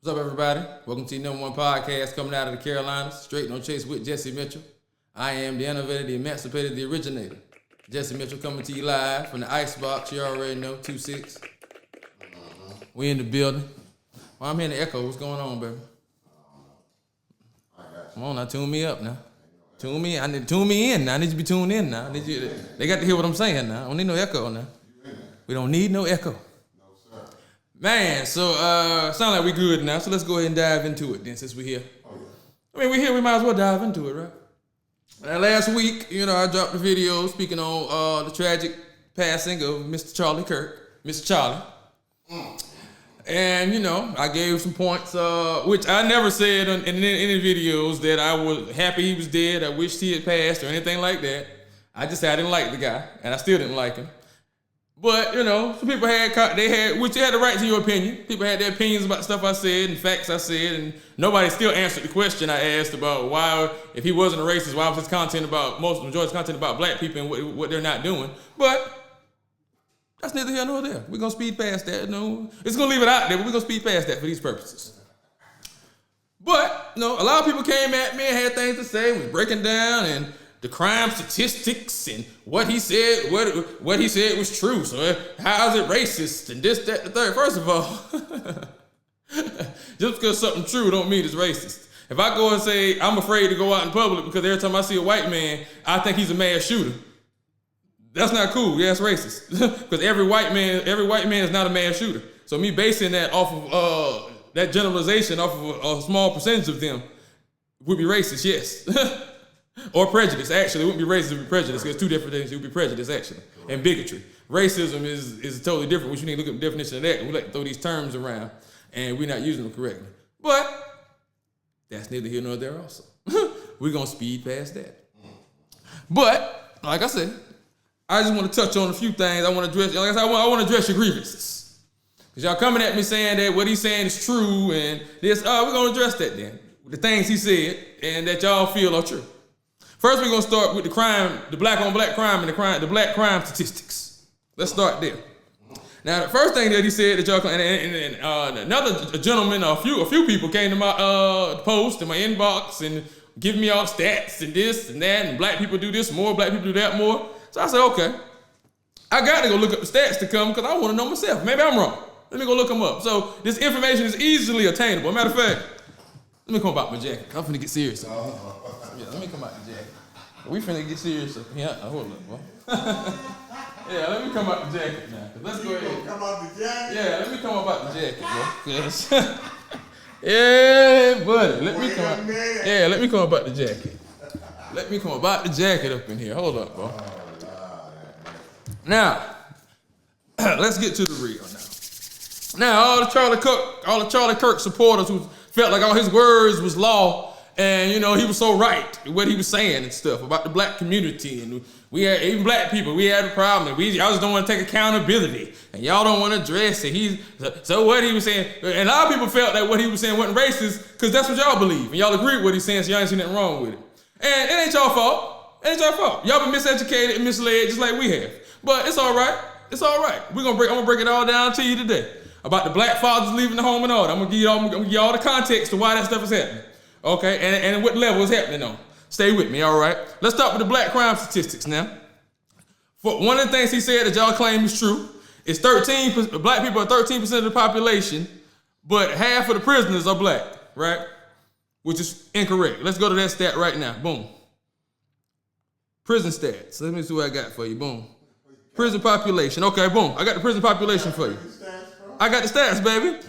What's up, everybody? Welcome to the #1 podcast coming out of the Carolinas, Straight No Chase with Jesse Mitchell. I am the innovator, the emancipator, the originator. Jesse Mitchell coming to you live from the Icebox. You already know, 2-6. We in the building. Well, I'm hearing the echo. What's going on, baby? Come on now, tune me up now. Tune me. I need to tune me in now. I need you to be tuned in now. They got to hear what I'm saying now. I don't need no echo now. We don't need no echo. Man, so sound like we good now, so let's go ahead and dive into it then, since we're here. I mean, we're here, we might as well dive into it, right? Last week, I dropped the video speaking on the tragic passing of Mr. Charlie Kirk, Mr. Charlie. And, I gave some points, which I never said in any videos that I was happy he was dead, I wished he had passed or anything like that. I just said I didn't like the guy, and I still didn't like him. But, some people which they had the right to your opinion. People had their opinions about stuff I said and facts I said, and nobody still answered the question I asked about why, if he wasn't a racist, why was his content about, majority of his content about black people and what they're not doing. But that's neither here nor there. We're going to speed past that. It's going to leave it out there, but we're going to speed past that for these purposes. But, a lot of people came at me and had things to say, was breaking down and the crime statistics and what he said, what he said was true. So how is it racist and this, that, the third? First of all, just because something's true don't mean it's racist. If I go and say I'm afraid to go out in public because every time I see a white man, I think he's a mass shooter, that's not cool. Yeah, it's racist. Because every white man is not a mass shooter. So me basing that off of that generalization off of a small percentage of them would be racist, yes. Or prejudice, actually. It wouldn't be racist, it would be prejudice. There's two different things. It would be prejudice, actually, and bigotry. Racism is totally different. We should need to look at the definition of that. We like to throw these terms around, and we're not using them correctly. But that's neither here nor there also. We're going to speed past that. But, like I said, I just want to touch on a few things. I want to address, like I said, I want to address your grievances. Because y'all coming at me saying that what he's saying is true, and this, we're going to address that then. The things he said, and that y'all feel are true. First, we're gonna start with the crime, the black on black crime and the black crime statistics. Let's start there. Now, the first thing that he said that y'all and another gentleman, a few people came to my post in my inbox and giving me all stats and this and that, and black people do this more, black people do that more. So I said, okay, I got to go look up the stats to come because I want to know myself. Maybe I'm wrong. Let me go look them up. So this information is easily attainable. Matter of fact, let me come out my jacket. I'm finna get serious. Yeah, let me come out the jacket. We finna get serious up here. Hold up, boy. Yeah, let me come out the jacket now. Let's go ahead. Come out the jacket? Yeah, let me come up out the jacket, bro. Yes. Yeah, buddy. Let me come out. Yeah, let me come up out the jacket. Let me come up out the jacket up in here. Hold up, bro. Now, let's get to the real now. Now, all the Charlie Kirk supporters who felt like all his words was law, and he was so right what he was saying and stuff about the black community, and we had even black people. We had a problem. Y'all just don't want to take accountability, and y'all don't want to address it. So what he was saying, and a lot of people felt that what he was saying wasn't racist because that's what y'all believe, and y'all agree with what he's saying. So y'all ain't seen nothing wrong with it, and it ain't y'all fault. It ain't y'all fault. Y'all been miseducated and misled just like we have, but it's all right. It's all right. I'm gonna break it all down to you today about the black fathers leaving the home and all that. I'm gonna give y'all the context to why that stuff is happening. Okay, and what level is happening on. Stay with me, all right? Let's start with the black crime statistics now. For one of the things he said that y'all claim is true is black people are 13% of the population, but half of the prisoners are black, right? Which is incorrect. Let's go to that stat right now. Boom. Prison stats. Let me see what I got for you. Boom. Prison population. Okay, boom. I got the prison population for you. I got the stats, baby.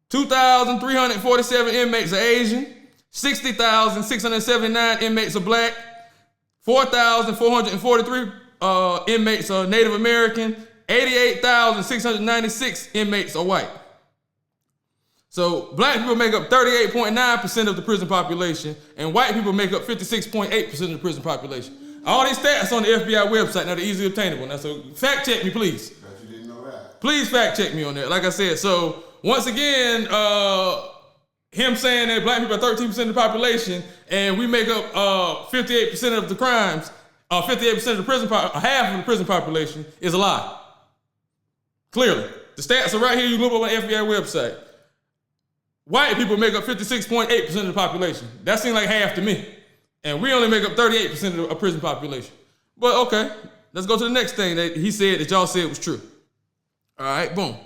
2,347 inmates are Asian, 60,679 inmates are black, 4,443 inmates are Native American, 88,696 inmates are white. So black people make up 38.9% of the prison population, and white people make up 56.8% of the prison population. All these stats on the FBI website, now they're easily obtainable. Now, so fact check me, please. Bet you didn't know that. Please fact check me on that. Like I said, so once again, him saying that black people are 13% of the population and we make up 58% of the crimes, 58% of the prison, half of the prison population is a lie. Clearly. The stats are right here. You look up on the FBI website. White people make up 56.8% of the population. That seems like half to me. And we only make up 38% of the prison population. But okay, let's go to the next thing that he said that y'all said was true. All right, boom.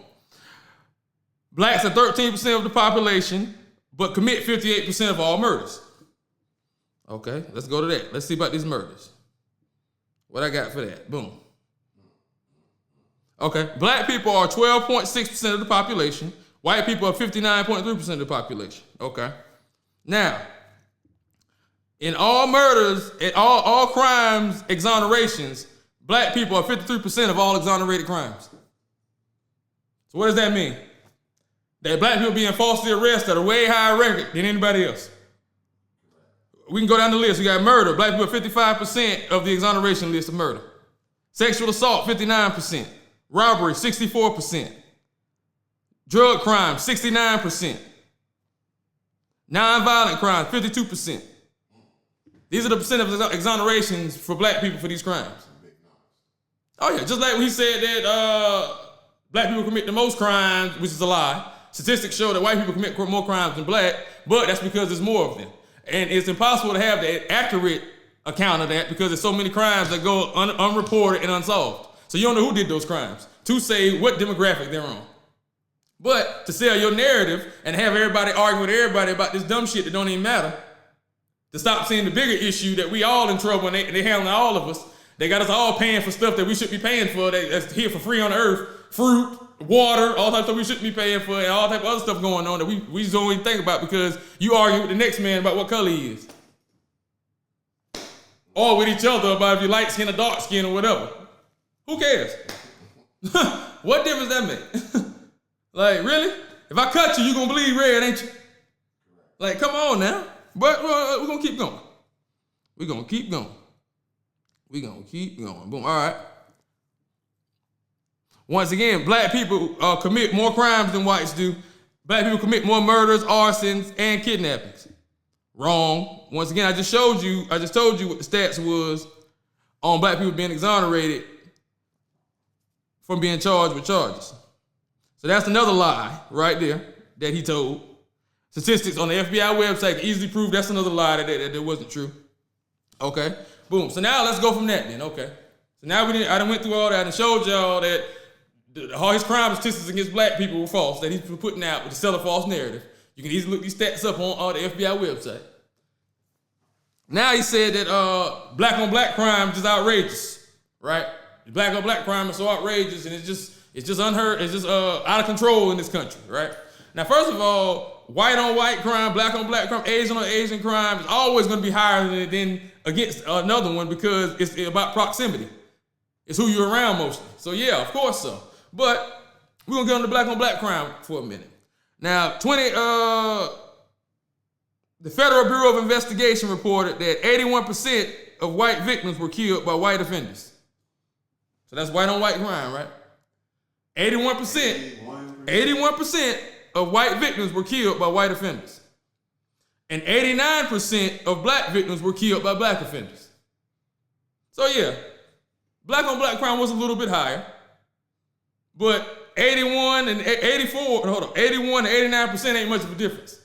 Blacks are 13% of the population, but commit 58% of all murders. Okay, let's go to that. Let's see about these murders. What I got for that? Boom. Okay, black people are 12.6% of the population. White people are 59.3% of the population. Okay. Now, in all murders, in all crimes, exonerations, black people are 53% of all exonerated crimes. So what does that mean? That black people being falsely arrested at a way higher record than anybody else. We can go down the list. We got murder. Black people are 55% of the exoneration list of murder. Sexual assault, 59%. Robbery, 64%. Drug crime, 69%. Nonviolent crime, 52%. These are the percent of exonerations for black people for these crimes. Oh yeah, just like when he said that black people commit the most crimes, which is a lie. Statistics show that white people commit more crimes than black, but that's because there's more of them. And it's impossible to have the accurate account of that because there's so many crimes that go unreported and unsolved. So you don't know who did those crimes to say what demographic they're on. But to sell your narrative and have everybody arguing with everybody about this dumb shit that don't even matter, to stop seeing the bigger issue that we all in trouble and they handling all of us. They got us all paying for stuff that we should be paying for that's here for free on the earth. Fruit, water, all types of stuff we shouldn't be paying for, and all type of other stuff going on that we just don't even think about because you argue with the next man about what color he is. Or with each other about if you light skin or dark skin or whatever. Who cares? What difference that make? Like, really? If I cut you, you gonna bleed red, ain't you? Like, come on now. But we're gonna keep going. We're gonna keep going. We're gonna keep going. Boom. All right. Once again, black people commit more crimes than whites do. Black people commit more murders, arsons, and kidnappings. Wrong. Once again, I just told you what the stats was on black people being exonerated from being charged with charges. So that's another lie right there that he told. Statistics on the FBI website can easily prove that's another lie that wasn't true. Okay, boom. So now let's go from that then. Okay. So now I done went through all that and showed y'all that all his crime statistics against black people were false, that he's putting out to sell a false narrative. You can easily look these stats up on the FBI website. Now he said that black on black crime is just outrageous, right? Black on black crime is so outrageous and it's just unheard, it's just out of control in this country, right? Now, first of all, white on white crime, black on black crime, Asian on Asian crime is always going to be higher than against another one because it's about proximity. It's who you're around mostly. So yeah, of course so. But we're going to get on black crime for a minute. Now, the Federal Bureau of Investigation reported that 81% of white victims were killed by white offenders. So that's white on white crime, right? 81% of white victims were killed by white offenders. And 89% of black victims were killed by black offenders. So yeah, black on black crime was a little bit higher. But 81 and 89% ain't much of a difference.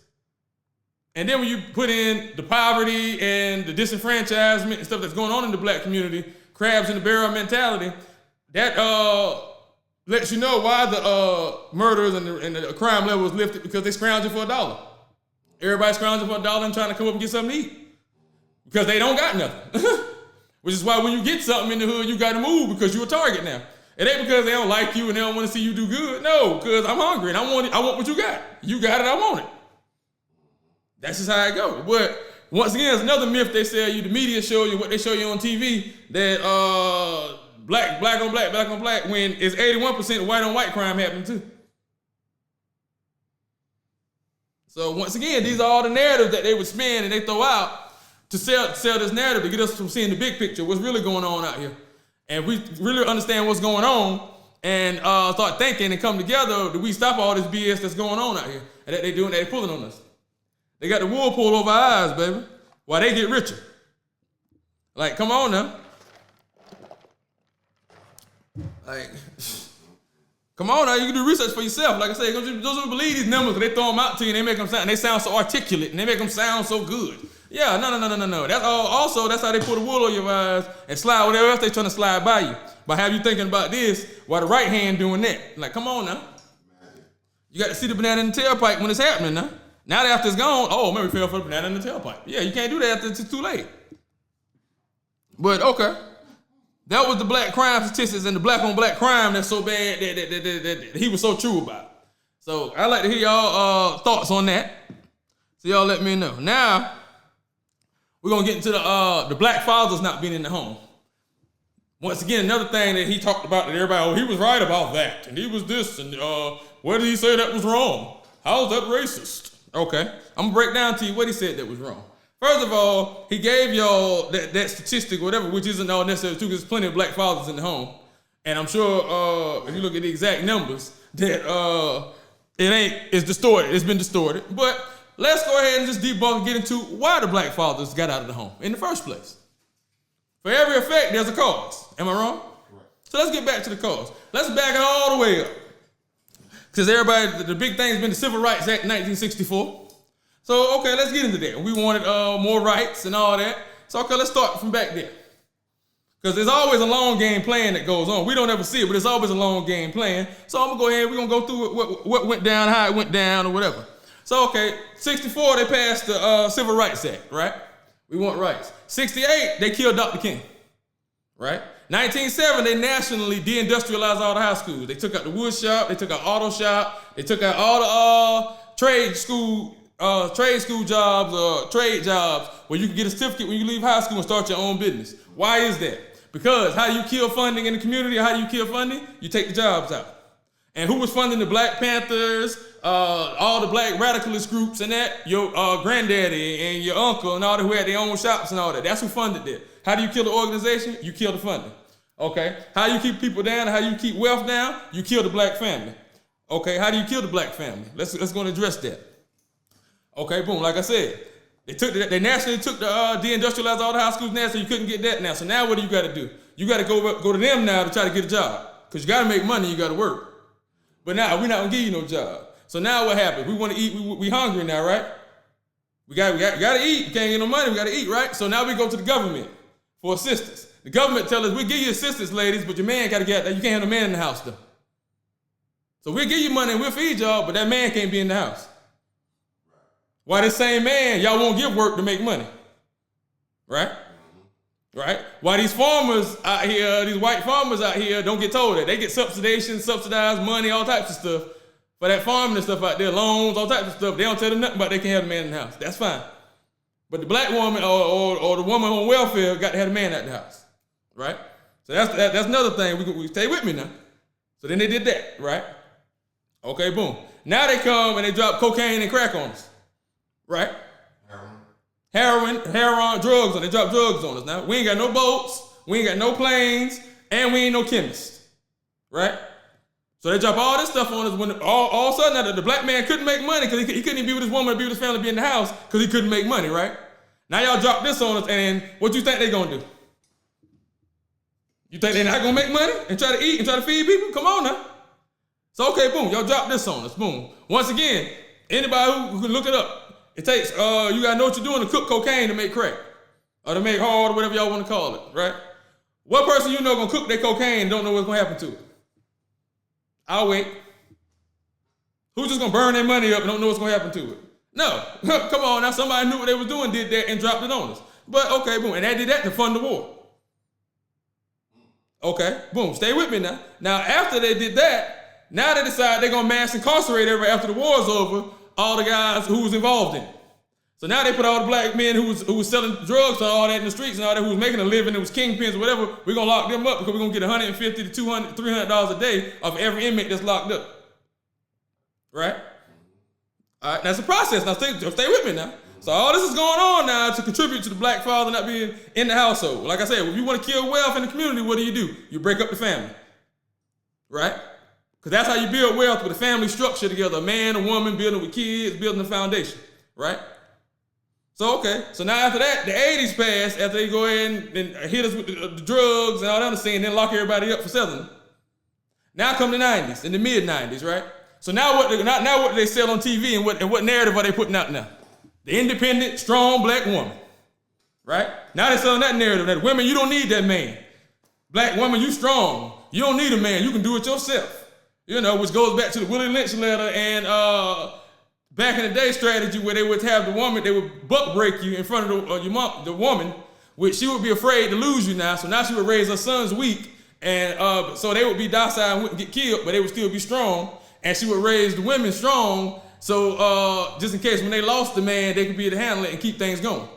And then when you put in the poverty and the disenfranchisement and stuff that's going on in the black community, crabs in the barrel mentality, that lets you know why the murders and the crime level was lifted, because they scrounging for $1. Everybody's scrounging for $1 and trying to come up and get something to eat because they don't got nothing. Which is why when you get something in the hood, you got to move because you're a target now. It ain't because they don't like you and they don't want to see you do good. No, because I'm hungry and I want what you got. You got it, I want it. That's just how it goes. But once again, it's another myth they sell you. The media show you what they show you on TV, that black on black, when it's 81% white on white crime happening too. So once again, these are all the narratives that they would spin and they throw out to sell this narrative to get us from seeing the big picture, what's really going on out here. And we really understand what's going on and start thinking and come together, do we stop all this BS that's going on out here and that they doing, they're pulling on us. They got the wool pulled over our eyes, baby, while they get richer. Like, come on now. Like, Come on now, you can do research for yourself. Like I said, don't believe these numbers, they throw them out to you and they make them sound, and they sound so articulate and they make them sound so good. Yeah, no. That's all. Also, that's how they put a wool on your eyes and slide whatever else they trying to slide by you. By have you thinking about this while the right hand doing that. Like, come on now. You got to see the banana in the tailpipe when it's happening now. Now that after it's gone, oh, maybe fell for the banana in the tailpipe. Yeah, you can't do that after it's too late. But okay. That was the black crime statistics and the black on black crime that's so bad that he was so true about. So I'd like to hear y'all thoughts on that. So y'all let me know. Now, we're gonna get into the black fathers not being in the home. Once again, another thing that he talked about that everybody, oh, he was right about that, and he was this, and where did he say that was wrong? How's that racist? Okay, I'm gonna break down to you what he said that was wrong. First of all, he gave y'all that statistic, whatever, which isn't all necessarily true, because there's plenty of black fathers in the home. And I'm sure if you look at the exact numbers, that it's distorted. It's been distorted. But let's go ahead and just debunk and get into why the black fathers got out of the home in the first place. For every effect, there's a cause. Am I wrong? Right. So let's get back to the cause. Let's back it all the way up. Because everybody, the big thing has been the Civil Rights Act in 1964. So, okay, let's get into that. We wanted more rights and all that. So, okay, let's start from back there. Because there's always a long game plan that goes on. We don't ever see it, but there's always a long game plan. So I'm going to go ahead, we're going to go through what went down, how it went down, or whatever. So, okay, 64, they passed the Civil Rights Act, right? We want rights. 68, they killed Dr. King, right? 1907, they nationally deindustrialized all the high schools. They took out the wood shop, they took out auto shop, they took out all the trade school jobs, trade jobs, where you can get a certificate when you leave high school and start your own business. Why is that? Because how do you kill funding in the community, or how do you kill funding? You take the jobs out. And who was funding the Black Panthers, all the black radicalist groups and that? Your granddaddy and your uncle and all that who had their own shops and all that. That's who funded that. How do you kill the organization? You kill the funding. Okay. How do you keep people down? How do you keep wealth down? You kill the black family. Okay. How do you kill the black family? Let's go and address that. Okay. Boom. Like I said, they nationally took the deindustrialized all the high schools now, so you couldn't get that now. So now what do you got to do? You got to go to them now to try to get a job, because you got to make money. You got to work. But now we're not gonna give you no job. So now what happens? We want to eat. We hungry now, right? We got to eat. We can't get no money. We got to eat, right? So now we go to the government for assistance. The government tell us, we'll give you assistance, ladies, but your man got to get that. You can't have no man in the house, though. So we'll give you money and we'll feed y'all, but that man can't be in the house. Why this same man, y'all won't give work to make money, right? Right? Why these farmers out here, these white farmers out here don't get told that. They get subsidized money, all types of stuff for that farming and stuff out there, loans, all types of stuff. They don't tell them nothing about they can't have a man in the house. That's fine. But the black woman or the woman on welfare got to have a man at the house, right? So that's another thing. We stay with me now. So then they did that, right? Okay, boom. Now they come and they drop cocaine and crack on us, right? Heroin, drugs, they drop drugs on us now. We ain't got no boats, we ain't got no planes, and we ain't no chemists, right? So they drop all this stuff on us when all of a sudden now the black man couldn't make money because he couldn't even be with his woman, be with his family, be in the house because he couldn't make money, right? Now y'all drop this on us, and what you think they gonna do? You think they're not gonna make money and try to eat and try to feed people? Come on now. So okay, boom, y'all drop this on us, boom. Once again, anybody who can look it up, it takes, you gotta know what you're doing to cook cocaine to make crack. Or to make hard, or whatever y'all wanna call it, right? What person you know gonna cook their cocaine and don't know what's gonna happen to it? I'll wait. Who's just gonna burn their money up and don't know what's gonna happen to it? No, come on now, somebody knew what they was doing, did that, and dropped it on us. But okay, boom, and they did that to fund the war. Okay, boom, stay with me now. Now, after they did that, now they decide they're gonna mass incarcerate everybody after the war's over, all the guys who was involved in it. So now they put all the black men who was selling drugs and all that in the streets and all that, who was making a living, it was kingpins or whatever, we're gonna lock them up because we're gonna get $150 to $200, $300 a day of every inmate that's locked up. Right? All right, that's a process. Now stay with me now. So all this is going on now to contribute to the black father not being in the household. Like I said, if you want to kill wealth in the community, what do? You break up the family. Right? Because that's how you build wealth, with a family structure together. A man, a woman, building with kids, building a foundation. Right? So, okay. So now after that, the 80s passed, after they go ahead and hit us with the drugs and all that other thing, and then lock everybody up for selling. Now come the 90s, in the mid-90s, right? So now what do they sell on TV, and what narrative are they putting out now? The independent, strong black woman, right? Now they're selling that narrative that women, you don't need that man. Black woman, you strong. You don't need a man. You can do it yourself. You know, which goes back to the Willie Lynch letter and back in the day strategy where they would have the woman, they would buck break you in front of the woman, which she would be afraid to lose you now. So now she would raise her sons weak, and so they would be docile and wouldn't get killed, but they would still be strong. And she would raise the women strong, so just in case when they lost the man, they could be able to handle it and keep things going.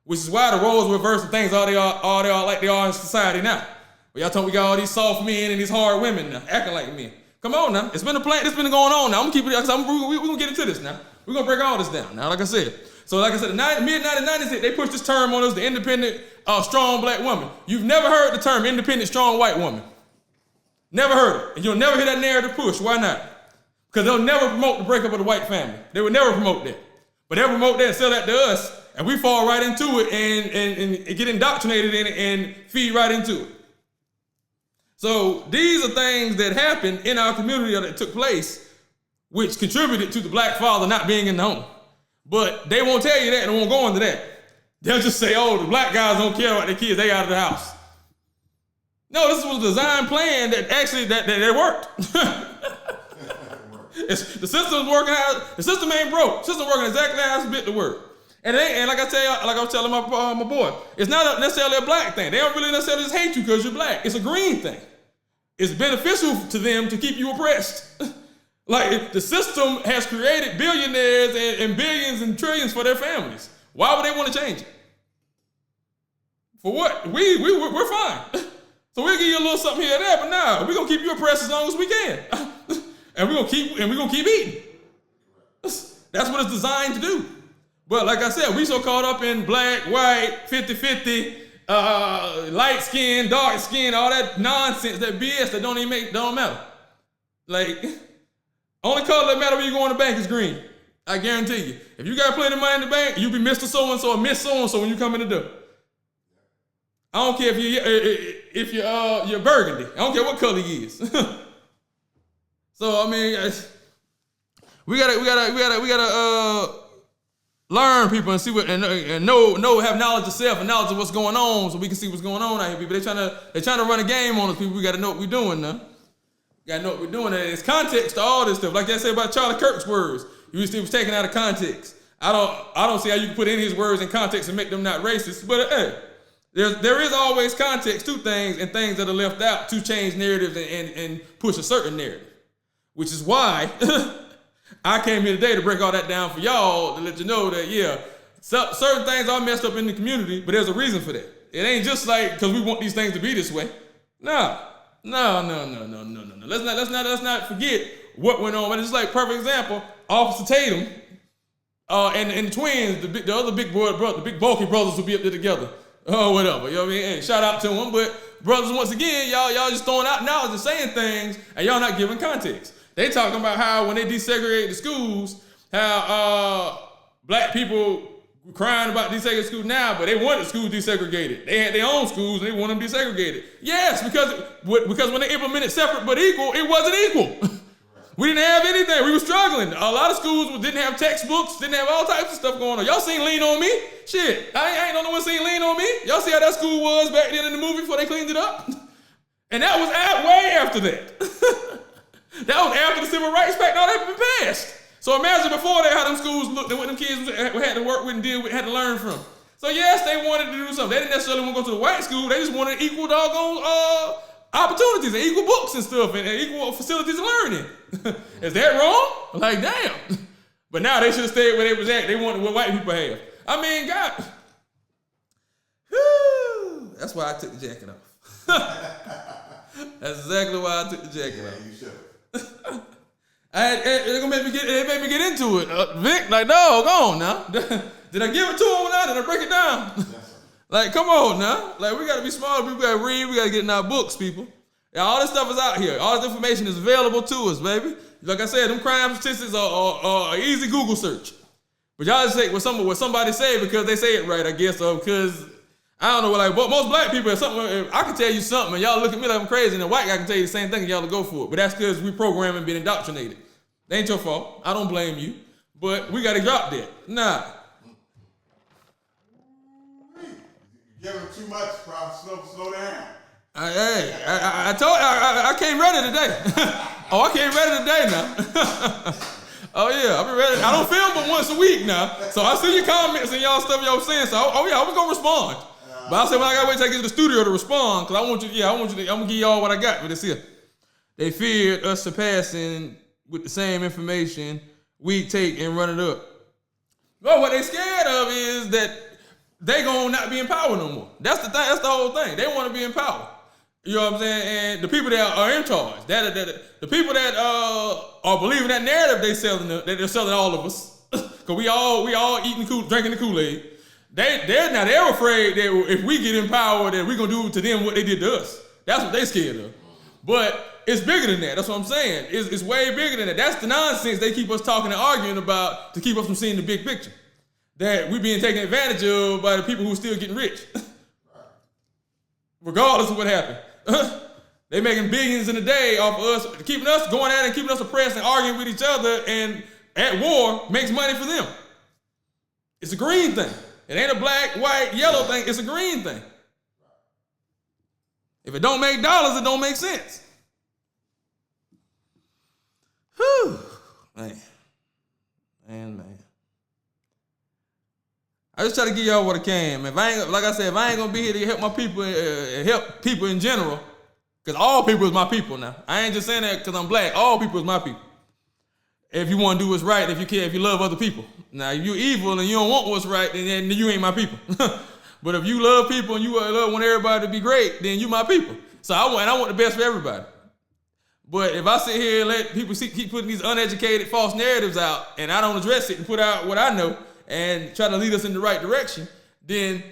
Which is why the roles were reversed and things are like they are in society now. But y'all talking we got all these soft men and these hard women now, acting like men. Come on now. It's been a plan. It's been going on now. I'm going to keep it, because we're going to get into this now. We're going to break all this down now, like I said. So like I said, the mid-1990s, they pushed this term on us, the independent, strong black woman. You've never heard the term independent, strong white woman. Never heard it. And you'll never hear that narrative push. Why not? Because they'll never promote the breakup of the white family. They would never promote that. But they'll promote that and sell that to us, and we fall right into it and get indoctrinated in it and feed right into it. So these are things that happened in our community that took place, which contributed to the black father not being in the home. But they won't tell you that and won't go into that. They'll just say, oh, the black guys don't care about their kids, they out of the house. No, this was a design plan that actually that worked. The system's working out. The system ain't broke. The system working exactly how it's meant to work. And like I was telling my boy, it's not necessarily a black thing. They don't really necessarily just hate you because you're black. It's a green thing. It's beneficial to them to keep you oppressed. Like the system has created billionaires and billions and trillions for their families. Why would they want to change it? For what? We're fine. So we'll give you a little something here and there, but nah, we're gonna keep you oppressed as long as we can. And we're gonna keep eating. That's what it's designed to do. But like I said, we so caught up in black, white, 50-50, light skin, dark skin, all that nonsense, that BS that don't matter. Like, only color that matter when you go in the bank is green. I guarantee you. If you got plenty of money in the bank, you'll be Mr. So-and-so or Miss So-and-so when you come in the door. I don't care if you're burgundy. I don't care what color he is. So I mean, we gotta learn people and see what and know have knowledge of self and knowledge of what's going on, so we can see what's going on out here. People, they're trying to run a game on us. People, we gotta know what we're doing now. Gotta know what we're doing. And there's context to all this stuff. Like they say about Charlie Kirk's words, he was taken out of context. I don't see how you can put in his words in context and make them not racist. But hey, there is always context to things and things that are left out to change narratives and push a certain narrative. Which is why I came here today to break all that down for y'all, to let you know that, yeah, certain things are messed up in the community, but there's a reason for that. It ain't just like because we want these things to be this way. No. Let's not forget what went on. But it's like, perfect example, Officer Tatum and the twins, the other big boy brother, the big bulky brothers will be up there together. Oh, whatever. You know what I mean? Hey, shout out to them. But brothers, once again, y'all just throwing out knowledge and saying things, and y'all not giving context. They talking about how when they desegregate the schools, how black people were crying about desegregated schools now, but they wanted schools desegregated. They had their own schools and they want them desegregated. Yes, because when they implemented separate but equal, it wasn't equal. We didn't have anything. We were struggling. A lot of schools didn't have textbooks, didn't have all types of stuff going on. Y'all seen Lean On Me? Shit, I ain't no one seen Lean On Me. Y'all see how that school was back then in the movie before they cleaned it up? And that was way after that. That was after the Civil Rights Act, all that had been passed. So imagine before that how them schools looked and what them kids had to work with and deal with, had to learn from. So yes, they wanted to do something. They didn't necessarily want to go to the white school. They just wanted equal doggone opportunities and equal books and stuff and equal facilities to learn in. Is that wrong? Like, damn. But now they should have stayed where they was at. They wanted what white people have. I mean, God. Whew, that's why I took the jacket off. That's exactly why I took the jacket off. You should. It made me get into it. Vic, like, no, go on now. Did I give it to him or not? Did I break it down? Yes, like, come on now. Like, we got to be smart. We got to read. We got to get in our books, people. Yeah, all this stuff is out here. All this information is available to us, baby. Like I said, them crime statistics are easy Google search. But y'all just say what somebody say because they say it right, I guess, or because I don't know what like, but most black people, if I can tell you something and y'all look at me like I'm crazy, and a white guy can tell you the same thing and y'all will go for it. But that's because we program and been indoctrinated. That ain't your fault. I don't blame you. But we got to drop that. Nah. You're giving too much, bro. Slow down. I told you, I came ready today. Oh, I came ready today now. Oh yeah, I've been ready. I don't film but once a week now. So I see your comments and y'all stuff y'all saying. So oh yeah, I was gonna respond. But I said, well, I gotta wait till I get to the studio to respond, because I want you to, I'm gonna give y'all what I got for this here. They feared us surpassing with the same information we take and run it up. Well, what they scared of is that they gonna not be in power no more. That's the thing, that's the whole thing. They wanna be in power. You know what I'm saying? And the people that are in charge, the people that are believing that narrative they're selling all of us, because we all eating drinking the Kool-Aid. They're afraid that if we get in power, that we're gonna do to them what they did to us. That's what they scared of. But it's bigger than that. That's what I'm saying. It's way bigger than that. That's the nonsense they keep us talking and arguing about to keep us from seeing the big picture. That we being taken advantage of by the people who are still getting rich. Regardless of what happened. They making billions in a day off of us, keeping us going at it and keeping us oppressed and arguing with each other, and at war makes money for them. It's a green thing. It ain't a black, white, yellow thing. It's a green thing. If it don't make dollars, it don't make sense. Whew. Man. I just try to give y'all what I can, man. Like I said, if I ain't gonna be here to help my people, help people in general, because all people is my people now. I ain't just saying that because I'm black. All people is my people. If you want to do what's right, if you care, if you love other people. Now, if you're evil and you don't want what's right, then you ain't my people. But if you love people and you want everybody to be great, then you my people. So I want the best for everybody. But if I sit here and let people keep putting these uneducated false narratives out, and I don't address it and put out what I know and try to lead us in the right direction, then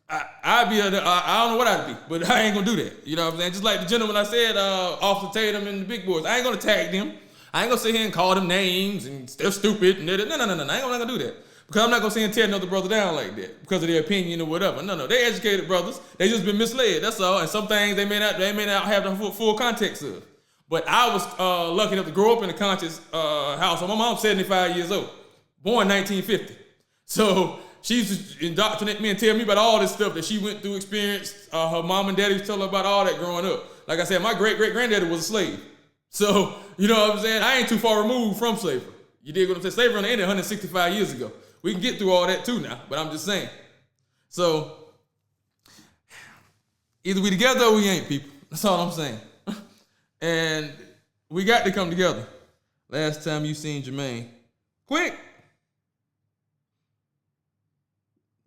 I don't know what I'd be, but I ain't gonna do that. You know what I'm saying? Just like the gentleman I said, Officer Tatum and the big boys, I ain't gonna tag them. I ain't gonna sit here and call them names and they're stupid. No. I ain't gonna do that. Because I'm not gonna sit here and tear another brother down like that because of their opinion or whatever. No. They educated brothers. They just been misled. That's all. And some things they may not have the full context of. But I was lucky enough to grow up in a conscious household. My mom's 75 years old, born 1950. So she's indoctrinated me and tell me about all this stuff that she went through, experienced. Her mom and daddy was telling her about all that growing up. Like I said, my great-great-granddaddy was a slave. So, you know what I'm saying? I ain't too far removed from slavery. You dig what I'm saying? Slavery only ended 165 years ago. We can get through all that too now, but I'm just saying. So, either we together or we ain't, people. That's all I'm saying. And we got to come together. Last time you seen Jermaine. Quick.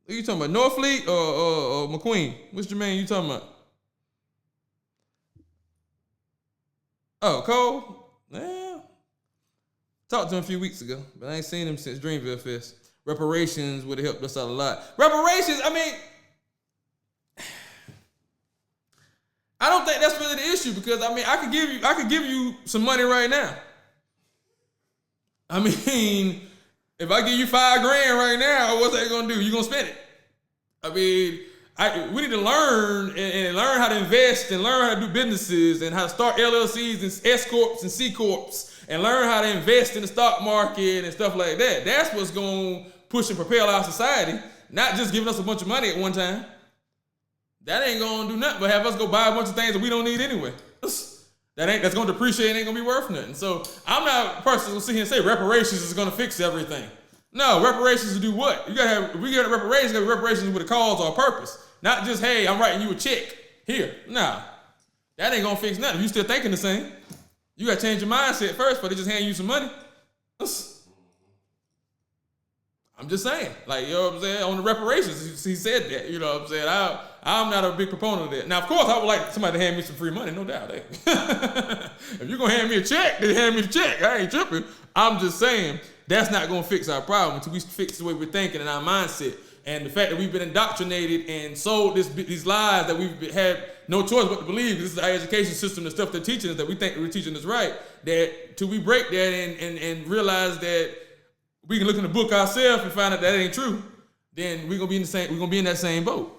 Are you talking about Northfleet or McQueen? Which Jermaine you talking about? Oh, Cole? Yeah. Talked to him a few weeks ago, but I ain't seen him since Dreamville Fest. Reparations would have helped us out a lot. Reparations, I mean, I don't think that's really the issue, because I mean, I could give you some money right now. I mean, if I give you $5,000 right now, what's that gonna do? You gonna spend it? I mean, we need to learn and learn how to invest and learn how to do businesses and how to start LLCs and S corps and C corps and learn how to invest in the stock market and stuff like that. That's what's gonna push and propel our society, not just giving us a bunch of money at one time. That ain't gonna do nothing but have us go buy a bunch of things that we don't need anyway. That's gonna depreciate and ain't gonna be worth nothing. So I'm not a person who'll sit here and say reparations is gonna fix everything. No, reparations to do what? If we get reparations, gotta be reparations with a cause or a purpose. Not just, hey, I'm writing you a check. Here. Nah. That ain't gonna fix nothing. If you still thinking the same, you gotta change your mindset first before they just hand you some money. I'm just saying. Like, you know what I'm saying? On the reparations, he said that. You know what I'm saying? I'm not a big proponent of that. Now, of course, I would like somebody to hand me some free money, no doubt. Hey. If you're gonna hand me a check, then hand me the check. I ain't tripping. I'm just saying that's not gonna fix our problem until we fix the way we're thinking and our mindset. And the fact that we've been indoctrinated and sold these lies that we've had no choice but to believe, this is our education system, the stuff they're teaching us that we think we're teaching us right, that till we break that and realize that we can look in the book ourselves and find out that ain't true, then we're gonna be in that same boat.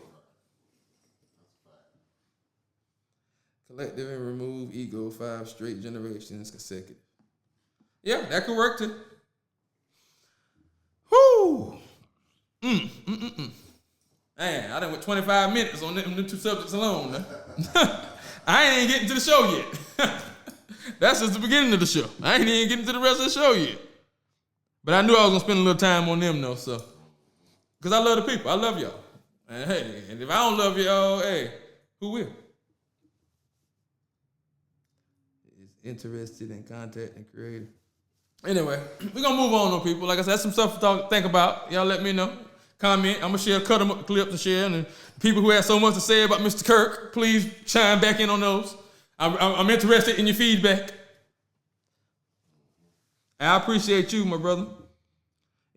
Collective and remove ego 5 straight generations consecutive. Yeah, that could work too. Whoo! Man, I done went 25 minutes on them 2 subjects alone. I ain't even getting to the show yet. That's just the beginning of the show. I ain't even getting to the rest of the show yet. But I knew I was gonna spend a little time on them though, so. Cause I love the people. I love y'all. And hey, and if I don't love y'all, hey, who will? Is interested in content and creative. Anyway, we're gonna move on though, people. Like I said, that's some stuff to think about. Y'all let me know. Comment. I'm gonna share, cut them up clips and share. And people who have so much to say about Mr. Kirk, please chime back in on those. I'm interested in your feedback. And I appreciate you, my brother.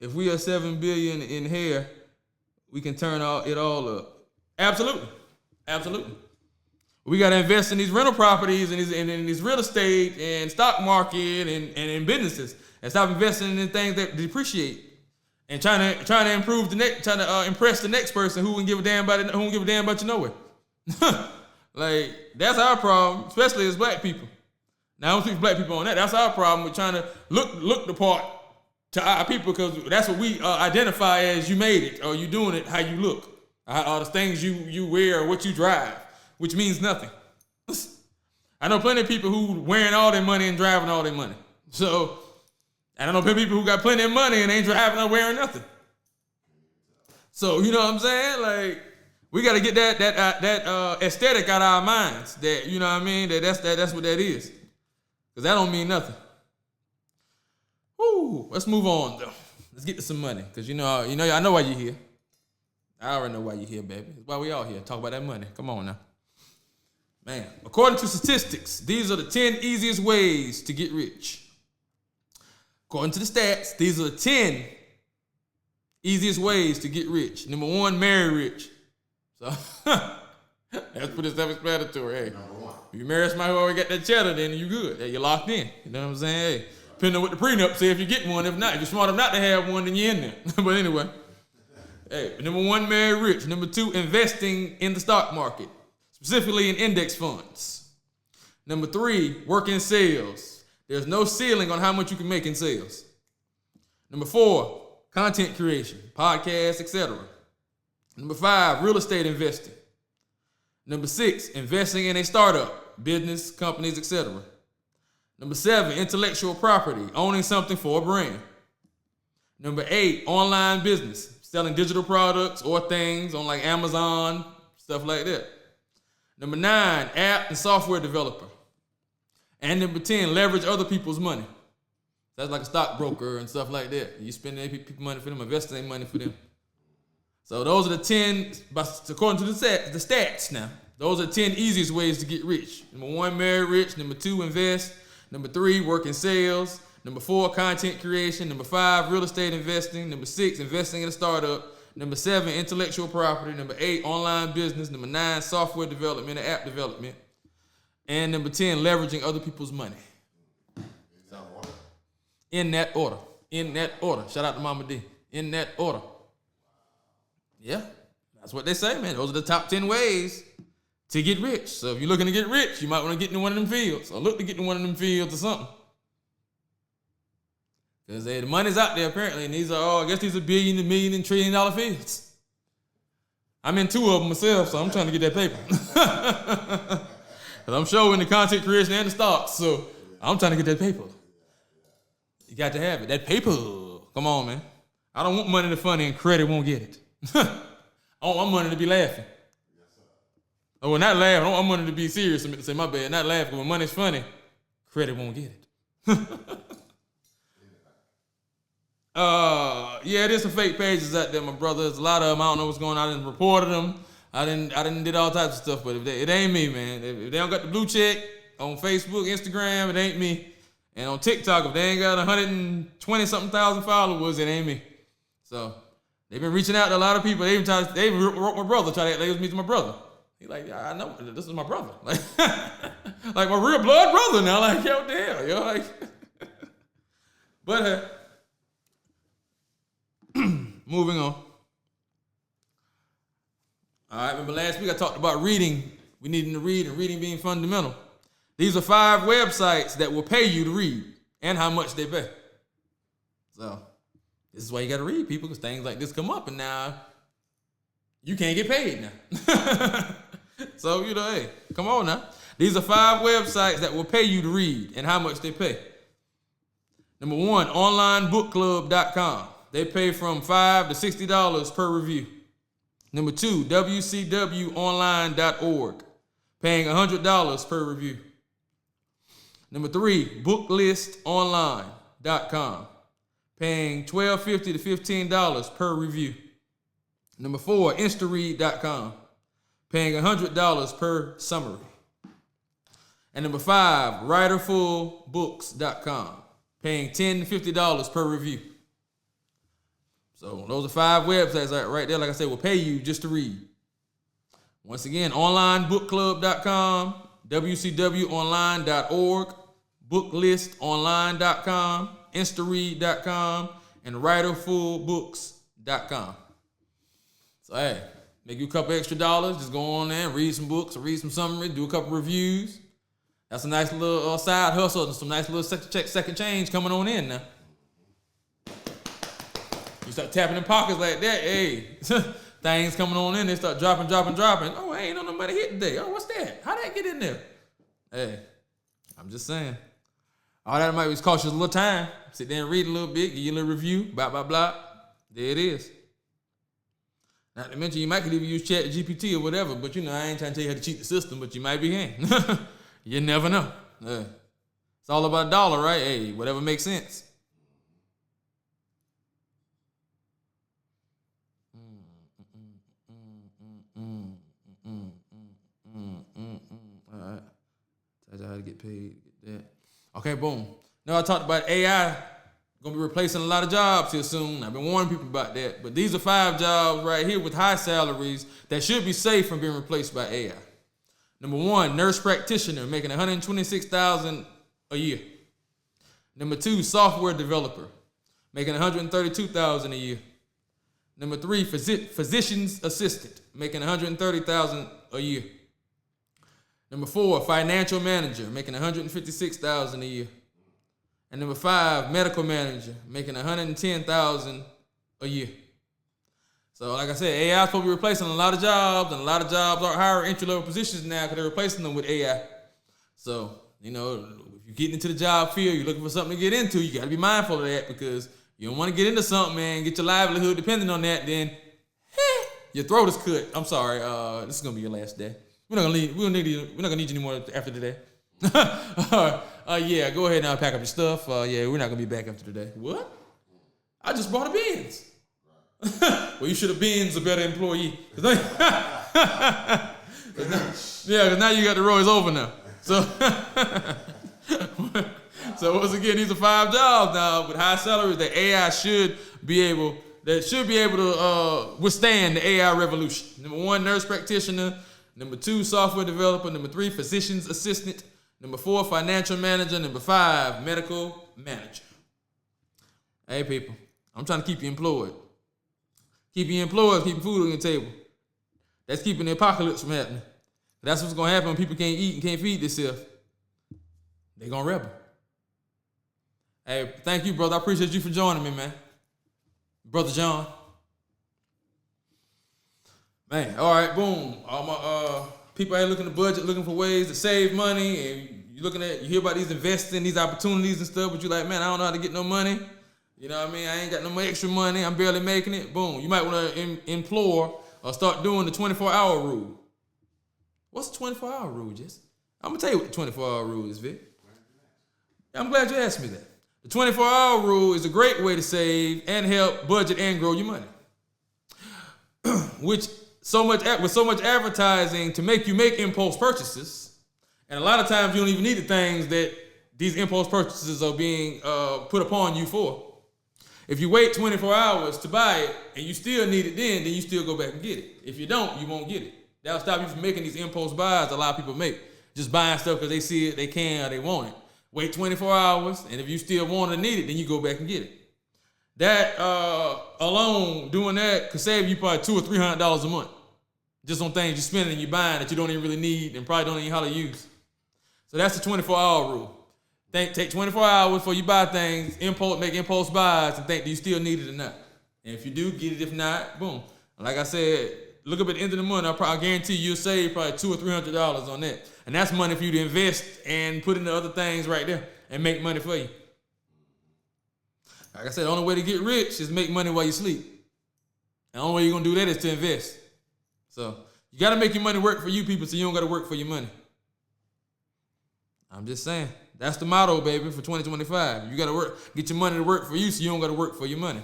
If we are 7 billion in here, we can turn it all up. Absolutely. Absolutely. We got to invest in these rental properties and in these real estate and stock market and in businesses, and stop investing in things that depreciate and trying to improve trying to impress the next person who won't give a damn about you nowhere. Like, that's our problem, especially as black people. Now, I don't speak black people on that. That's our problem with trying to look the part to our people, because that's what we identify as you made it, or you doing it how you look, or the things you wear, or what you drive, which means nothing. I know plenty of people who wearing all their money and driving all their money. So, I know plenty of people who got plenty of money and ain't driving or wearing nothing. So, you know what I'm saying? Like, we got to get that aesthetic out of our minds. That, you know what I mean? That's what that is. Because that don't mean nothing. Woo, let's move on though. Let's get to some money. Because I know why you're here. I already know why you're here, baby. That's why we all here. Talk about that money. Come on now. Man, according to statistics, these are the 10 easiest ways to get rich. According to the stats, these are the 10 easiest ways to get rich. Number 1, marry rich. So that's pretty self-explanatory. Hey, if you marry somebody who already got that cheddar, then you good. Hey, you're locked in. You know what I'm saying? Hey, depending on what the prenup say, if you get one. If not, if you're smart enough not to have one, then you're in there. But anyway, hey, number 1, marry rich. Number 2, investing in the stock market, specifically in index funds. Number 3, work in sales. There's no ceiling on how much you can make in sales. Number 4, content creation, podcasts, etc. Number 5, real estate investing. Number 6, investing in a startup, business, companies, etc. Number 7, intellectual property, owning something for a brand. Number 8, online business, selling digital products or things on like Amazon, stuff like that. Number 9, app and software developer. And number 10, leverage other people's money. That's like a stockbroker and stuff like that. You spend their people money for them, investing their money for them. So those are the 10, according to the stats now, those are 10 easiest ways to get rich. Number 1, marry rich. Number 2, invest. Number 3, work in sales. Number 4, content creation. Number 5, real estate investing. Number 6, investing in a startup. Number 7, intellectual property. Number 8, online business. Number 9, software development and app development. And number 10, leveraging other people's money. In that order. In that order. Shout out to Mama D. In that order. Yeah, that's what they say, man. Those are the top 10 ways to get rich. So if you're looking to get rich, you might want to get into one of them fields, or look to get in one of them fields or something. Because the money's out there apparently, and I guess these are billion and million and $1 trillion fields. I'm in 2 of them myself, so I'm trying to get that paper. Because I'm showing the content creation and the stocks, so I'm trying to get that paper. You got to have it. That paper. Come on, man. I don't want money to funny and credit won't get it. I want money to be laughing. Oh, well, not laughing. I want money to be serious. I say, my bad, not laughing. When money's funny, credit won't get it. Yeah, there's some fake pages out there, my brother. There's a lot of them. I don't know what's going on. I didn't reported them. I didn't did all types of stuff, but it ain't me, man. If they don't got the blue check on Facebook, Instagram, it ain't me. And on TikTok, if they ain't got 120-something thousand followers, it ain't me. So they've been reaching out to a lot of people. They even wrote my brother, try to act like it was me to my brother. He like, yeah, I know, this is my brother. Like, like my real blood brother now. Like, yo, damn, yo, like. But moving on. All right, remember last week I talked about reading We needing to read and reading being fundamental. These are 5 websites that will pay you to read and how much they pay. So this is why you got to read, people, because things like this come up and now you can't get paid now. So, hey, come on now. These are 5 websites that will pay you to read and how much they pay. Number 1, onlinebookclub.com. They pay from $5 to $60 per review. Number 2, wcwonline.org, paying $100 per review. Number 3, booklistonline.com, paying $12.50 to $15 per review. Number 4, instaread.com, paying $100 per summary. And number 5, writerfulbooks.com, paying $10 to $50 per review. So those are 5 websites right there, like I said, will pay you just to read. Once again, onlinebookclub.com, wcwonline.org, booklistonline.com, instaread.com, and writerfulbooks.com. So hey, make you a couple extra dollars, just go on there and read some books or read some summaries, do a couple reviews. That's a nice little side hustle and some nice little second change coming on in now. You start tapping in pockets like that, hey, things coming on in, they start dropping. Oh, I ain't on no money hit today. Oh, what's that? How'd that get in there? Hey, I'm just saying. All that might cost you a little time. Sit there and read a little bit, give you a little review, blah, blah, blah. There it is. Not to mention, you might could even use Chat GPT or whatever, but I ain't trying to tell you how to cheat the system, but you might be can. You never know. It's all about $1, right? Hey, whatever makes sense. All right. Tell you how to get paid. Get that. Okay, boom. Now I talked about AI gonna be replacing a lot of jobs here soon. I've been warning people about that. But these are 5 jobs right here with high salaries that should be safe from being replaced by AI. Number 1, nurse practitioner, making $126,000 a year. Number 2, software developer, making $132,000 a year. Number 3, physician's assistant, making $130,000 a year. Number 4, financial manager, making $156,000 a year. And number 5, medical manager, making $110,000 a year. So like I said, AI is supposed to be replacing a lot of jobs, and a lot of jobs are hiring entry-level positions now because they're replacing them with AI. So, if you're getting into the job field, you're looking for something to get into, you got to be mindful of that because you don't want to get into something, man, get your livelihood depending on that, then your throat is cut. I'm sorry, this is going to be your last day. We're not going to need you anymore after today. Yeah, go ahead now and pack up your stuff. Yeah, we're not going to be back after today. What? I just bought a Benz. Well, you should have been a better employee. Because now you got the Roy's over now. So once again, these are 5 jobs now with high salaries that AI should be able to withstand the AI revolution. Number 1, nurse practitioner. Number 2, software developer. Number 3, physician's assistant. Number 4, financial manager. Number 5, medical manager. Hey, people, I'm trying to keep you employed. Keep you employed, keeping food on your table. That's keeping the apocalypse from happening. That's what's going to happen when people can't eat and can't feed themselves. They're going to rebel. Hey, thank you, brother. I appreciate you for joining me, man. Brother John. Man, all right, boom. All my people out looking at the budget, looking for ways to save money, and you hear about these investing, these opportunities and stuff, but you're like, man, I don't know how to get no money. You know what I mean? I ain't got no more extra money. I'm barely making it. Boom. You might want to implore or start doing the 24-hour rule. What's the 24-hour rule, Jesse? I'm going to tell you what the 24-hour rule is, Vic. I'm glad you asked me that. The 24-hour rule is a great way to save and help budget and grow your money. With so much advertising to make you make impulse purchases, and a lot of times you don't even need the things that these impulse purchases are being put upon you for. If you wait 24 hours to buy it and you still need it then you still go back and get it. If you don't, you won't get it. That'll stop you from making these impulse buys a lot of people make. Just buying stuff because they see it, they can, or they want it. Wait 24 hours, and if you still want it or need it, then you go back and get it. That alone, doing that could save you probably $200 or $300 a month. just on things you're spending and you're buying that you don't even really need and probably don't even know how to use. So that's the 24-hour rule. Take 24 hours before you buy things, make impulse buys, and think, do you still need it or not? And if you do, get it. If not, boom. Like I said, look up at the end of the month. I guarantee you'll save probably $200 or $300 on that. And that's money for you to invest and put into other things right there and make money for you. Like I said, the only way to get rich is make money while you sleep. And the only way you're going to do that is to invest. So you got to make your money work for you people so you don't got to work for your money. I'm just saying. That's the motto, baby, for 2025. You got to get your money to work for you so you don't got to work for your money.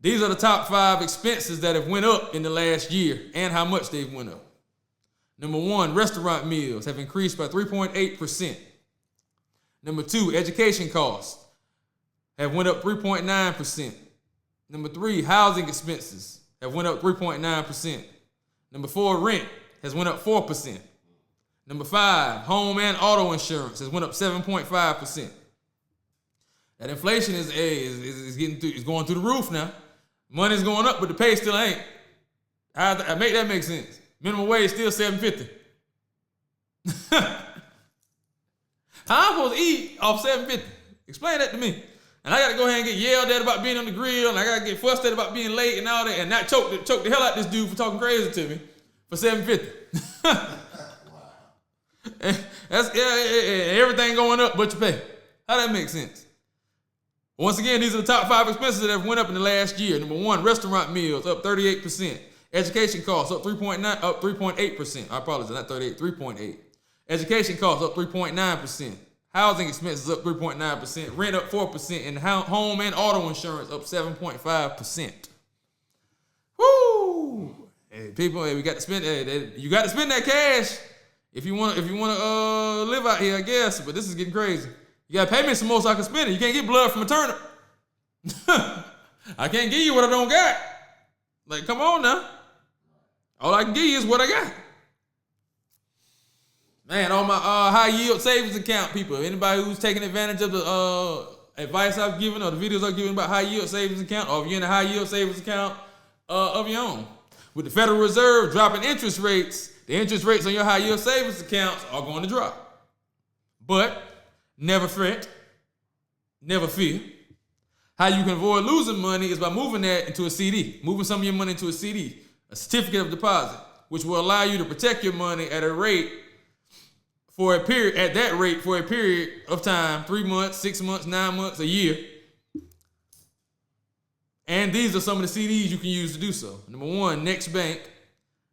These are the top 5 expenses that have went up in the last year and how much they've went up. Number 1, restaurant meals have increased by 3.8%. Number 2, education costs have went up 3.9%. Number 3, housing expenses have went up 3.9%. Number 4, rent has went up 4%. Number 5, home and auto insurance has went up 7.5%. That inflation is going through the roof now. Money's going up, but the pay still ain't. I make that make sense. Minimum wage still $7.50. How I'm supposed to eat off $7.50? Explain that to me. And I got to go ahead and get yelled at about being on the grill, and I got to get fussed at about being late and all that, and not choke the hell out of this dude for talking crazy to me for $7.50. Everything going up but your pay. How that make sense? Once again, these are the top 5 expenses that have went up in the last year. Number 1, restaurant meals up 38%. Education costs up 3.8%. I apologize, not 38, 3.8. Education costs up 3.9%. Housing expenses up 3.9%. Rent up 4%. And home and auto insurance up 7.5%. Woo! Hey, people, we got to spend. You got to spend that cash if you want to live out here, I guess. But this is getting crazy. You got to pay me some more so I can spend it. You can't get blood from a turnip. I can't give you what I don't got. Like, come on now. All I can give you is what I got. Man, on my high yield savings account, people, anybody who's taking advantage of the advice I've given or the videos I've given about high yield savings account, or if you're in a high yield savings account of your own, with the Federal Reserve dropping interest rates, the interest rates on your high yield savings accounts are going to drop. But never fret, never fear. How you can avoid losing money is by moving that into a CD, moving some of your money into a CD, a certificate of deposit, which will allow you to protect your money at a rate for a period of time, 3 months, 6 months, 9 months, a year. And these are some of the CDs you can use to do so. Number 1, Next Bank.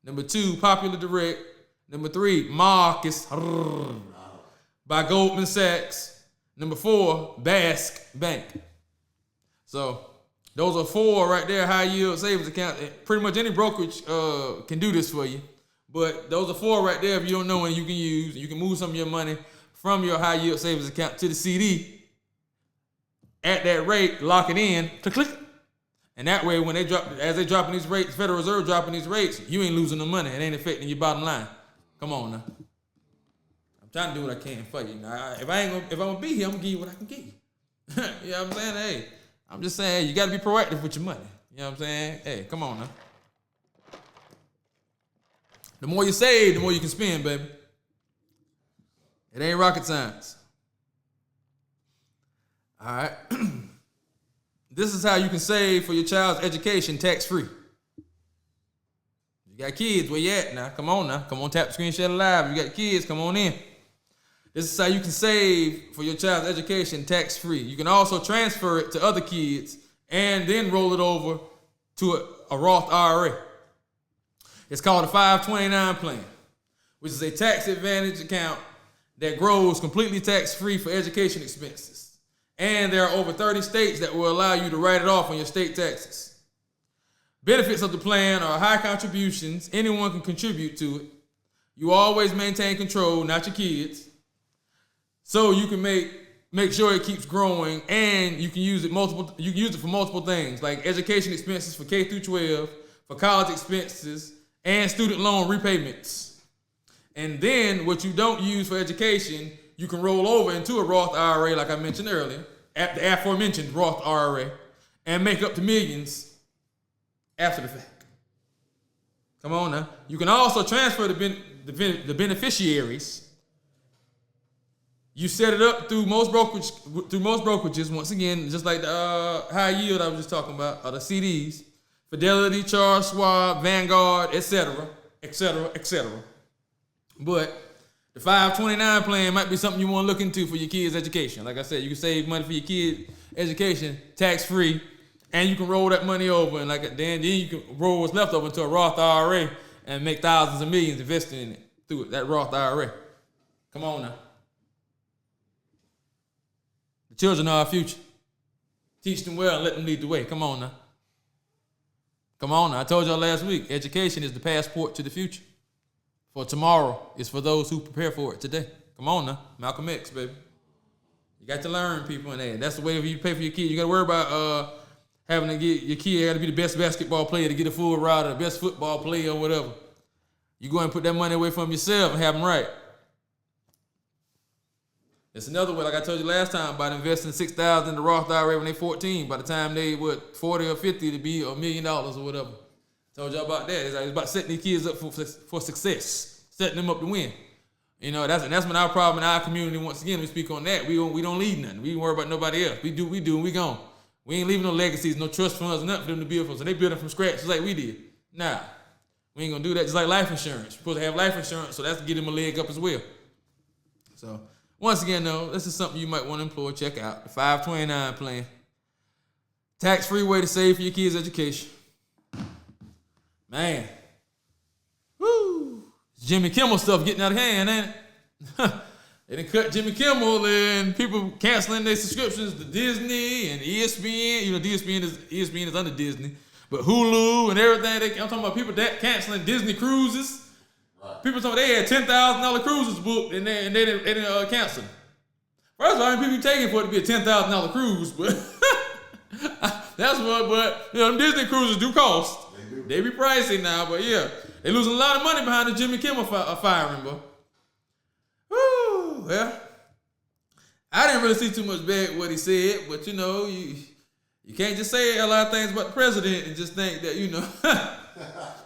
Number 2, Popular Direct. Number 3, Marcus by Goldman Sachs. Number 4, Basque Bank. So those are 4 right there, high yield savings account. Pretty much any brokerage can do this for you. But those are 4 right there if you don't know when you can use. You can move some of your money from your high yield savings account to the CD at that rate, lock it in, click. And that way when as they dropping these rates, Federal Reserve dropping these rates, you ain't losing no money. It ain't affecting your bottom line. Come on now. I'm trying to do what I can for you. Now, if I'm gonna be here, I'm gonna give you what I can give you. You know what I'm saying? Hey, I'm just saying you gotta be proactive with your money. You know what I'm saying? Hey, come on now. The more you save, the more you can spend, baby. It ain't rocket science. All right. This is how you can save for your child's education tax-free. You got kids, where you at now? Come on now. Come on, tap the screen, share it live. You got kids, come on in. This is how you can save for your child's education tax-free. You can also transfer it to other kids and then roll it over to a Roth IRA. It's called a 529 plan, which is a tax advantage account that grows completely tax-free for education expenses. And there are over 30 states that will allow you to write it off on your state taxes. Benefits of the plan are high contributions. Anyone can contribute to it. You always maintain control, not your kids. So you can make sure it keeps growing, and you can use it for multiple things, like education expenses for K through 12, for college expenses, and student loan repayments. And then what you don't use for education, you can roll over into a Roth IRA, like I mentioned earlier, at the aforementioned Roth IRA, and make up to millions after the fact. Come on now. You can also transfer the beneficiaries. You set it up through most brokerages. Once again, just like the high yield I was just talking about, or the CDs, Fidelity, Charles Schwab, Vanguard, etc., etc., etc. But the 529 plan might be something you want to look into for your kids' education. Like I said, you can save money for your kids' education tax free, and you can roll that money over, and then you can roll what's left over into a Roth IRA and make thousands of millions investing in it through that Roth IRA. Come on now. The children are our future. Teach them well and let them lead the way. Come on now. Come on now. I told y'all last week, education is the passport to the future. For tomorrow is for those who prepare for it today. Come on now. Malcolm X, baby. You got to learn, people, and that's the way you pay for your kids. You got to worry about having to get your kid got to be the best basketball player to get a full ride, or the best football player, or whatever. You go and put that money away from yourself and have them right. It's another way, like I told you last time, about investing $6,000 in the Roth IRA when they're 14. By the time they 40 or 50 to be $1 million or whatever. Told y'all about that. It's about setting these kids up for success, setting them up to win. You know, that's been our problem in our community. Once again, we speak on that. We don't lead nothing. We don't worry about nobody else. We do, and we gone. We ain't leaving no legacies, no trust funds, nothing for them to build from. So they build it from scratch just like we did. Nah, we ain't gonna do that. Just like life insurance. We're supposed to have life insurance, so that's to get them a leg up as well. So once again, though, this is something you might want to employ. Check out the 529 plan. Tax-free way to save for your kids' education. Man. Woo. Jimmy Kimmel stuff getting out of hand, ain't it? They done cut Jimmy Kimmel and people canceling their subscriptions to Disney and ESPN. You know, ESPN is under Disney. But Hulu and everything. I'm talking about people that canceling Disney cruises. Right. People talking they had $10,000 cruises booked and they didn't cancel. First of all, people taking for it to be a $10,000 cruise, but that's what. But you know, them Disney cruises do cost. They be pricey now, but yeah, they losing a lot of money behind the Jimmy Kimmel firing, bro. Woo, well, I didn't really see too much bad what he said, but you know, you can't just say a lot of things about the president and just think that, you know,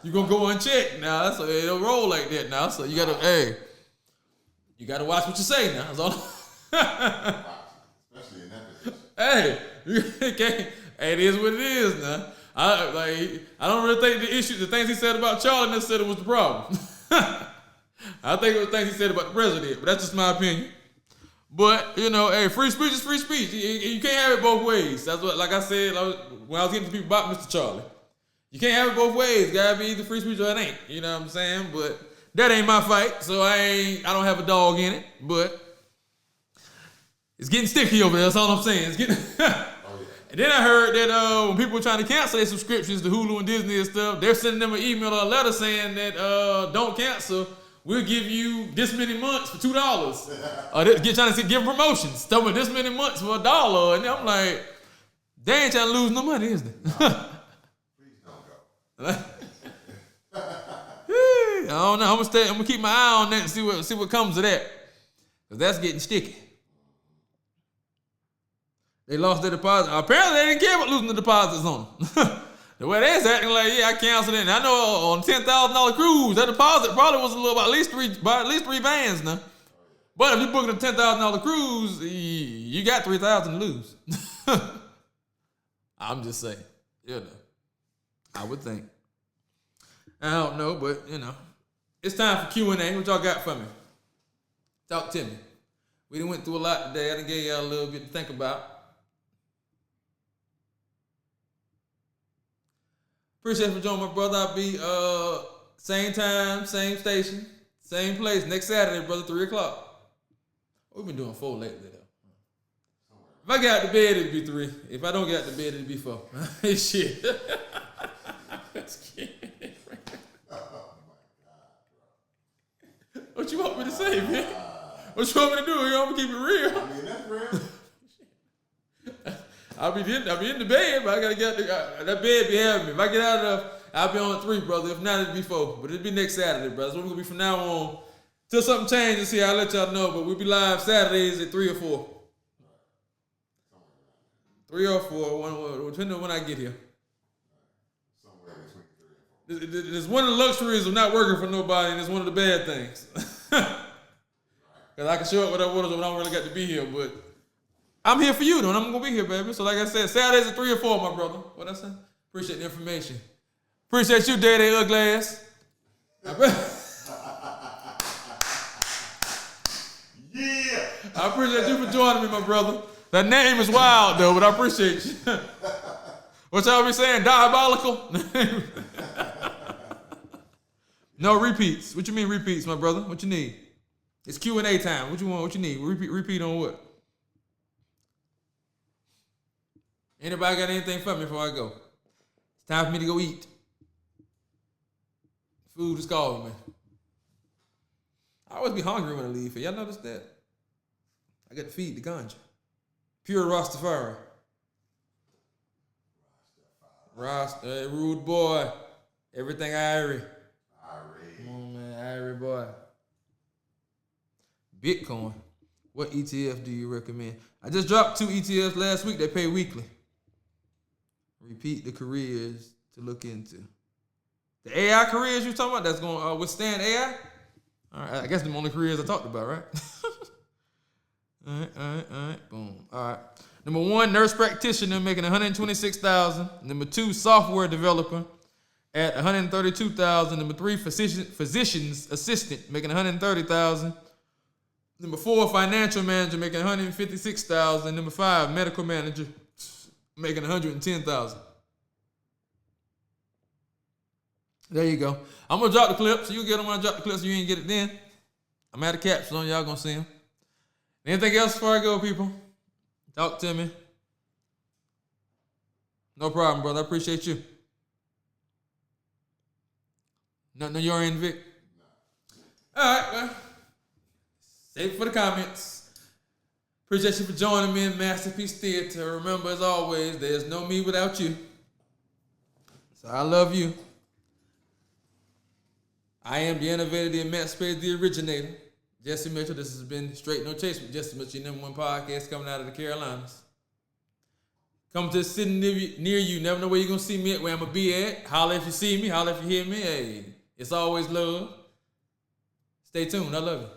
you're going to go unchecked now. So it don't roll like that now. So you got to, you got to watch what you say now. That's all. Especially in that position. You can't, it is what it is now. I don't really think the things he said about Charlie necessarily was the problem. I think it was things he said about the president, but that's just my opinion. But, you know, hey, free speech is free speech. You can't have it both ways. That's what, like I said, when I was getting to people about Mr. Charlie. You can't have it both ways. Gotta be either free speech or it ain't. You know what I'm saying? But that ain't my fight, so I don't have a dog in it. But it's getting sticky over there. That's all I'm saying. It's getting. And then I heard that when people were trying to cancel their subscriptions to Hulu and Disney and stuff, they're sending them an email or a letter saying that don't cancel. We'll give you this many months for $2. Or trying to give promotions. Tell me this many months for $1. And I'm like, they ain't trying to lose no money, is they? Please don't go. I don't know. I'm gonna keep my eye on that and see what comes of that. Because that's getting sticky. They lost their deposit. Apparently they didn't care about losing the deposits on them. The way they's acting like, yeah, I canceled it. And I know on $10,000 cruise, that deposit probably was a little about at least three bands now. But if you're booking a $10,000 cruise, you got $3,000 to lose. I'm just saying, you know, I would think. I don't know, but you know, it's time for Q&A. What y'all got for me? Talk to me. We done went through a lot today. I done gave y'all a little bit to think about. Appreciate you for joining my brother. I'll be same time, same station, same place next Saturday, brother, 3 o'clock. We've been doing 4 lately though. If I get out to bed, it'd be 3. If I don't get out to bed, it'd be 4. Shit. What you want me to say, man? What you want me to do? You want me to keep it real? I mean, that's real. I'll be in the bed, but I gotta get that bed be having me. If I get out of, I'll be on 3, brother. If not, it'll be 4. But it'll be next Saturday, brother. So we're gonna be from now on till something changes here. I'll let y'all know. But we'll be live Saturdays at 3 or 4. 3 or 4, depending on when I get here. Somewhere between 3 and 4. It's one of the luxuries of not working for nobody, and it's one of the bad things. Because I can show up what I want when I don't really got to be here, but I'm here for you, though, and I'm going to be here, baby. So like I said, Saturdays at 3 or 4, my brother. What I say? Appreciate the information. Appreciate you, Daddy Ugly Ass. Yeah. I appreciate you for joining me, my brother. That name is wild, though, but I appreciate you. What y'all be saying? Diabolical? No repeats. What you mean repeats, my brother? What you need? It's Q&A time. What you want? What you need? Repeat on what? Anybody got anything for me before I go? It's time for me to go eat. Food is calling me. I always be hungry when I leave here. Y'all notice that? I got to feed the ganja. Pure Rastafari. Rude boy. Everything Irie. Come on, man. Irie boy. Bitcoin. What ETF do you recommend? I just dropped 2 ETFs last week. They pay weekly. Repeat the careers to look into. The AI careers you talking about that's going to withstand AI? All right, I guess the only careers I talked about, right? All right. Boom. All right. Number 1, nurse practitioner making $126,000. Number 2, software developer at $132,000. Number 3, physician's assistant making $130,000. Number 4, financial manager making $156,000. Number 5, medical manager making $110,000. There you go. I'm gonna drop the clip, so you get them when I drop the clip, so you ain't get it then. I'm at a caption on y'all gonna see them. Anything else before I go, people? Talk to me. No problem, brother. I appreciate you. Nothing on your end, Vic? No. All right, well. Save it for the comments. Appreciate you for joining me in Masterpiece Theater. Remember, as always, there's no me without you. So I love you. I am the innovator, the emancipator, the originator. Jesse Mitchell. This has been Straight No Chase with Jesse Mitchell, your #1 podcast coming out of the Carolinas. Come to a city near you. Never know where you're going to see me at, where I'm going to be at. Holler if you see me. Holler if you hear me. Hey, it's always love. Stay tuned. I love you.